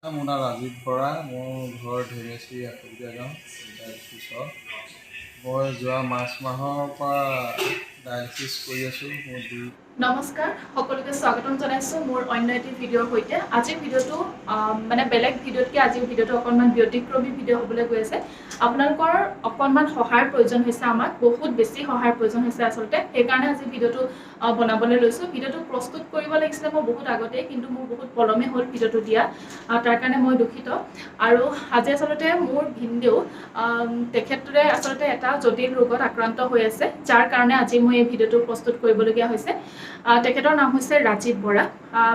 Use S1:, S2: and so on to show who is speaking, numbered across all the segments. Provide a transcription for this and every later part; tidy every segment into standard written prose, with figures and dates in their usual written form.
S1: মোৰ নাম ৰাজীৱ বৰা। মোৰ ঘৰ ঢেমেচি আশলীয়া গাঁও। মই যোৱা মাৰ্চ মাহৰ পৰা ডায়েলিচিছ কৰি আছোঁ। মোৰ
S2: নমস্কাৰ, সকলোকে স্বাগতম জনাইছোঁ মোৰ অন্য এটি ভিডিঅ'ৰ সৈতে। আজিৰ ভিডিঅ'টো মানে বেলেগ ভিডিঅ'তকৈ আজিৰ ভিডিঅ'টো অকণমান ব্যতিক্ৰমী ভিডিঅ' হ'বলৈ গৈ আছে। আপোনালোকৰ অকণমান সহায়ৰ প্ৰয়োজন হৈছে, আমাক বহুত বেছি সহায়ৰ প্ৰয়োজন হৈছে আচলতে। সেইকাৰণে আজি ভিডিঅ'টো বনাবলৈ লৈছোঁ। ভিডিঅ'টো প্ৰস্তুত কৰিব লাগিছিলে মই বহুত আগতেই, কিন্তু মোৰ বহুত পলমে হ'ল ভিডিঅ'টো দিয়া। তাৰ কাৰণে মই দুখিত। আৰু আজি আচলতে মোৰ ভিনদেউ তেখেতৰে আচলতে এটা জটিল ৰোগত আক্ৰান্ত হৈ আছে, যাৰ কাৰণে আজি মই এই ভিডিঅ'টো প্ৰস্তুত কৰিবলগীয়া হৈছে। তেখেতৰ নাম হৈছে ৰাজীৱ বৰা।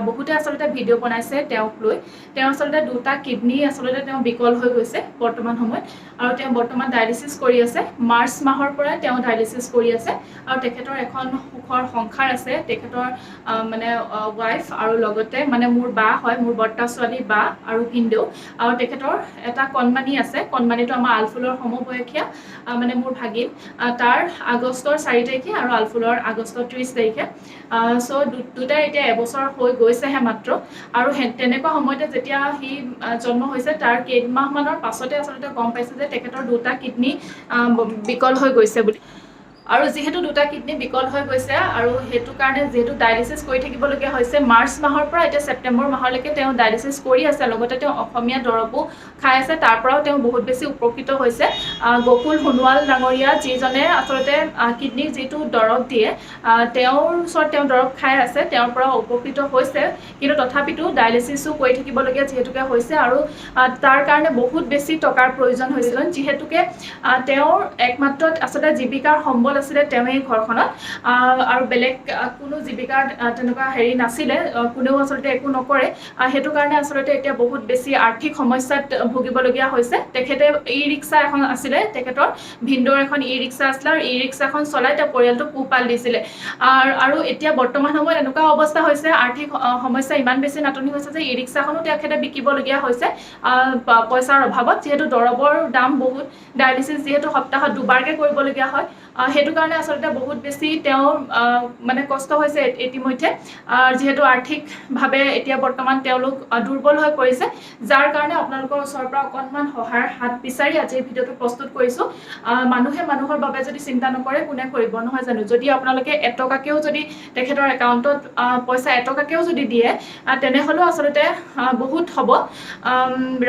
S2: বহুতে আচলতে ভিডিঅ' বনাইছে তেওঁক লৈ। তেওঁ আচলতে দুটা কিডনী আচলতে তেওঁ বিকল হৈ গৈছে বৰ্তমান সময়ত, আৰু তেওঁ বৰ্তমান ডায়েলিচিছ কৰি আছে। মাৰ্চ মাহৰ পৰাই তেওঁ ডায়েলিচিছ কৰি আছে, আৰু তেখেতৰ এখন সুখৰ সংসাৰ আছে। তেখেতৰ মানে ৱাইফ আৰু লগতে মানে মোৰ বা হয়, মোৰ বৰ্তা ছোৱালী বা আৰু ভিনদেউ, আৰু তেখেতৰ এটা কণমানি আছে। কণমানিটো আমাৰ আলফুলৰ সমবয়সীয়া, মানে মোৰ ভাগিন। তাৰ আগষ্টৰ 4 তাৰিখে আৰু আলফুলৰ আগষ্টৰ 30 তাৰিখে। চ' দুটাই এতিয়া এবছৰ হৈ গৈছেহে মাত্ৰ। আৰু তেনেকুৱা সময়তে যেতিয়া সি জন্ম হৈছে, তাৰ কেইমাহমানৰ পাছতে আচলতে গম পাইছে যে তেখেতৰ দুটা কিডনী বিকল হৈ গৈছে বুলি। আৰু যিহেতু দুটা কিডনী বিকল হৈ গৈছে, আৰু সেইটো কাৰণে যিহেতু ডায়েলিচিছ কৰি থাকিবলগীয়া হৈছে মাৰ্চ মাহৰ পৰা এতিয়া ছেপ্টেম্বৰ মাহলৈকে তেওঁ ডায়েলিচিছ কৰি আছে। লগতে তেওঁ অসমীয়া দৰৱো খাই আছে, তাৰ পৰাও তেওঁ বহুত বেছি উপকৃত হৈছে। গকুল সোণোৱাল ডাঙৰীয়া, যিজনে আচলতে কিডনীৰ যিটো দৰৱ দিয়ে, তেওঁৰ ওচৰত তেওঁ দৰৱ খাই আছে, তেওঁৰ পৰা উপকৃত হৈছে। কিন্তু তথাপিতো ডায়েলিচিছো কৰি থাকিবলগীয়া যিহেতুকে হৈছে, আৰু তাৰ কাৰণে বহুত বেছি টকাৰ প্ৰয়োজন হৈছিল, যিহেতুকে তেওঁৰ একমাত্ৰ আচলতে জীৱিকাৰ সম্বল আছিলে তেওঁ এই ঘৰখনত। আৰু বেলেগ কোনো জীৱিকাৰ তেনেকুৱা হেৰি নাছিলে, কোনেও আচলতে একো নকৰে। সেইটো কাৰণে আচলতে এতিয়া বহুত বেছি আৰ্থিক সমস্যাত ভুগিবলগীয়া হৈছে। তেখেতে ই ৰিক্সা এখন আছিলে, তেখেতৰ ভিনদেউৰ এখন ই ৰিক্সা আছিলে, আৰু ই ৰিক্সাখন চলাই তেওঁ পৰিয়ালটোক পোহপাল দিছিলে। আৰু এতিয়া বৰ্তমান সময়ত এনেকুৱা অৱস্থা হৈছে, আৰ্থিক সমস্যা ইমান বেছি নাটনি হৈছে যে ই ৰিক্সাখনো তেখেতে বিকিবলগীয়া হৈছে পইচাৰ অভাৱত, যিহেতু দৰৱৰ দাম বহুত। ডায়েলিচিছ যিহেতু সপ্তাহত দুবাৰকৈ কৰিবলগীয়া হয়, সেইটো কাৰণে আচলতে বহুত বেছি তেওঁৰ মানে কষ্ট হৈছে ইতিমধ্যে, যিহেতু আৰ্থিকভাৱে এতিয়া বৰ্তমান তেওঁলোক দুৰ্বল হৈ পৰিছে। যাৰ কাৰণে আপোনালোকৰ ওচৰৰ পৰা অকণমান সহায়ৰ হাত বিচাৰি আজি এই ভিডিঅ'টো প্ৰস্তুত কৰিছোঁ। মানুহে মানুহৰ বাবে যদি চিন্তা নকৰে, কোনে কৰিব নহয় জানো? যদি আপোনালোকে এটকাকেও যদি তেখেতৰ একাউণ্টত পইচা এটকাকেও যদি দিয়ে, তেনেহ'লেও আচলতে বহুত হ'ব।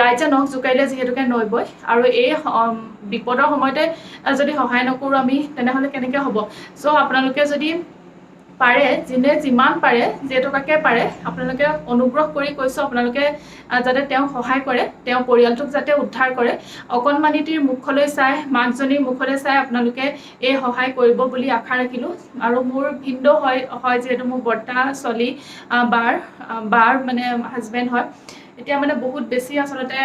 S2: ৰাইজে নখ জোকাৰিলে যিহেতুকে নৈ বয়, আৰু এই বিপদৰ সময়তে যদি সহায় নকৰোঁ আমি, তেনেহ'লে কেনেকৈ হ'ব? চ' আপোনালোকে যদি পাৰে, যোনে যিমান পাৰে, যেইটকাকৈ পাৰে, আপোনালোকে অনুগ্ৰহ কৰি কৈছোঁ, আপোনালোকে যাতে তেওঁক সহায় কৰে, তেওঁৰ পৰিয়ালটোক যাতে উদ্ধাৰ কৰে। অকণমানিটিৰ মুখলৈ চাই, মাকজনীৰ মুখলৈ চাই আপোনালোকে এই সহায় কৰিব বুলি আশা ৰাখিলোঁ। আৰু মোৰ ভিনদেউ হয় যিহেতু মোৰ বৰ্তা ছোৱালী বাৰ মানে হাজবেণ্ড হয়। এতিয়া মানে বহুত বেছি আচলতে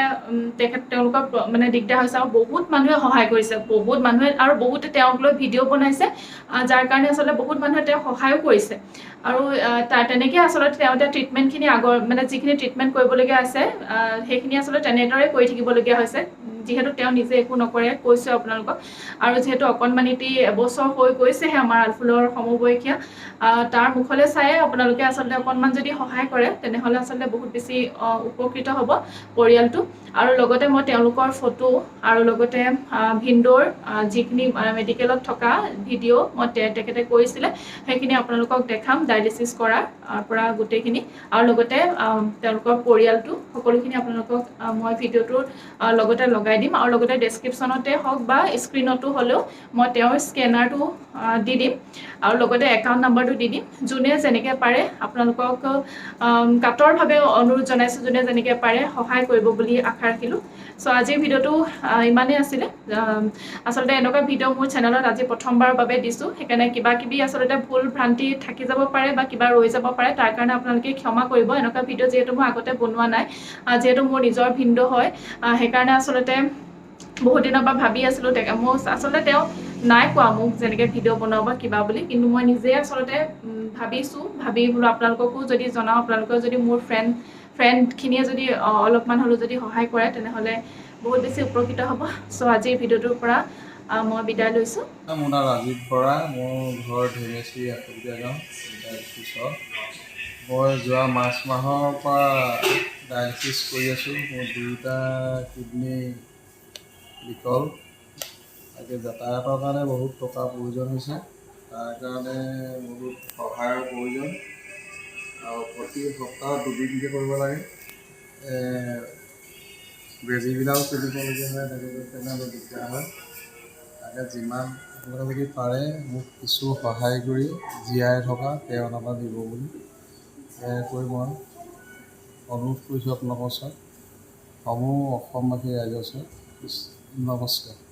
S2: তেওঁলোকৰ মানে দিগদাৰ হৈছে, আৰু বহুত মানুহে সহায় কৰিছে, বহুত মানুহে, আৰু বহুতে তেওঁক লৈ ভিডিঅ' বনাইছে, যাৰ কাৰণে আচলতে বহুত মানুহে তেওঁক সহায়ো কৰিছে। আৰু তেনেকৈ আচলতে তেওঁ এতিয়া ট্ৰিটমেণ্টখিনি মানে যিখিনি ট্ৰিটমেণ্ট কৰিবলগীয়া আছে, সেইখিনি আচলতে তেনেদৰে কৰি থাকিবলগীয়া হৈছে, যিহেতু তেওঁ নিজে একো নকৰে, কৈছোঁ আপোনালোকক। আৰু যিহেতু অকণমানিটি এবছৰ হৈ গৈছেহে আমাৰ আলফুলৰ সমবয়সীয়া, তাৰ মুখলৈ চায়ে আপোনালোকে আচলতে অকণমান যদি সহায় কৰে, তেনেহ'লে আচলতে বহুত বেছি উপকৃত হ'ব পৰিয়ালটো। আৰু লগতে মই তেওঁলোকৰ ফটো, আৰু লগতে ভিনদেউৰ যিখিনি মেডিকেলত থকা ভিডিঅ' মই তেখেতে কৰিছিলে, সেইখিনি আপোনালোকক দেখাম, ডায়েলিচিছ কৰাৰ পৰা গোটেইখিনি। আৰু লগতে তেওঁলোকৰ পৰিয়ালটো সকলোখিনি আপোনালোকক মই ভিডিঅ'টোৰ লগতে লগাই দিম, আৰু লগতে ডেছক্ৰিপশ্যনতে হওক বা স্ক্ৰীণতো হ'লেও মই তেওঁৰ স্কেনাৰটো দি দিম, আৰু লগতে একাউণ্ট নাম্বাৰটো দি দিম। যোনে যেনেকৈ পাৰে আপোনালোকক কাতৰভাৱে অনুৰোধ জনাইছোঁ, যোনে যেনেকৈ পাৰে সহায় কৰিব বুলি আশা ৰাখিলোঁ। চ' আজিৰ ভিডিঅ'টো ইমানেই আছিলে। আচলতে এনেকুৱা ভিডিঅ' মোৰ চেনেলত আজি প্ৰথমবাৰৰ বাবে দিছোঁ, সেইকাৰণে কিবা কিবি আচলতে ভুল ভ্ৰান্তি থাকি যাব পাৰে বা কিবা ৰৈ যাব পাৰে, তাৰ কাৰণে আপোনালোকে ক্ষমা কৰিব। এনেকুৱা ভিডিঅ' যিহেতু মই আগতে বনোৱা নাই, যিহেতু মোৰ নিজৰ ভিনদেউ হয়, সেইকাৰণে আচলতে বহুত দিনৰ পৰা ভাবি আছিলোঁ। মোৰ আচলতে তেওঁ নাই কোৱা মোক যেনেকৈ ভিডিঅ' বনাব বা কিবা বুলি, কিন্তু মই নিজে আচলতে ভাবি বোলো আপোনালোককো যদি জনাওঁ, আপোনালোকেও যদি মোৰ ফ্ৰেণ্ডখিনিয়ে যদি অলপমান হ'লেও যদি সহায় কৰে, তেনেহ'লে বহুত বেছি উপকৃত হ'ব। চ' আজিৰ ভিডিঅ'টোৰ পৰা মই বিদায় লৈছোঁ।
S1: মোৰ নাম ৰাজীৱ বৰা। মোৰ ঘৰ ঢেমেচি আশলীয়া গাঁও। মই যোৱা মাৰ্চ মাহৰ পৰা ডায়েলিচিছ কৰি আছোঁ। মোৰ দুয়োটা কিডনী বিকল। তাকে যাতায়াতৰ কাৰণে বহুত টকাৰ প্ৰয়োজন হৈছে। তাৰ কাৰণে বহুত সহায়ৰ প্ৰয়োজন আৰু প্ৰতি সপ্তাহত দুদিনকৈ কৰিব লাগে। বেজীবিলাকো কিনিবলগীয়া হয়, তেনেকৈ অলপ দিগদাৰ হয়। তাকে যিমান আপোনালোকে যদি পাৰে মোক কিছু সহায় কৰি জীয়াই থকা 13 টকা দিব বুলি কৈ মই অনুৰোধ কৰিছোঁ আপোনালোকৰ ওচৰত, সমূহ অসমবাসী ৰাইজৰ ওচৰত। নমস্কাৰ।